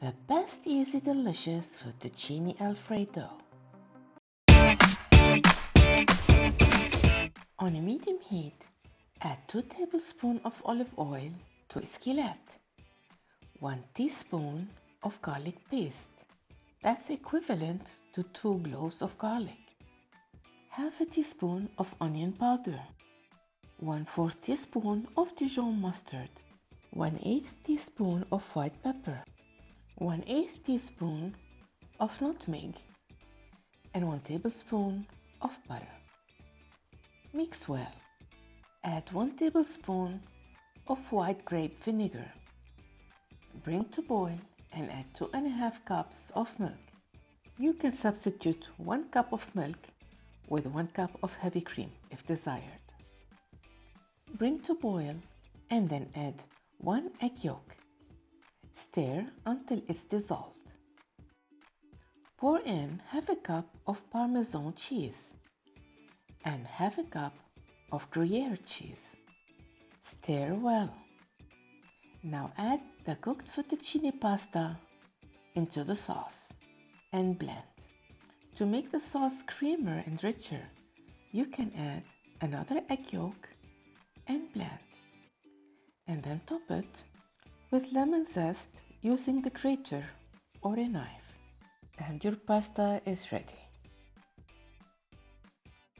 The best easy delicious fettuccine Alfredo. On a medium heat, add 2 tablespoons of olive oil to a skillet, 1 teaspoon of garlic paste, that's equivalent to 2 cloves of garlic, half a teaspoon of onion powder, 1/4 teaspoon of Dijon mustard, 1/8 teaspoon of white pepper, 1/8 teaspoon of nutmeg, and 1 tablespoon of butter. Mix well. Add 1 tablespoon of white grape vinegar. Bring to boil and add 2½ cups of milk. You can substitute 1 cup of milk with 1 cup of heavy cream if desired. Bring to boil and then add 1 egg yolk. Stir until it's dissolved. Pour in half a cup of Parmesan cheese and half a cup of Gruyere cheese. Stir well. Now add the cooked fettuccine pasta into the sauce and blend. To make the sauce creamier and richer, you can add another egg yolk and blend. And then top it with lemon zest using the grater or a knife. And your pasta is ready.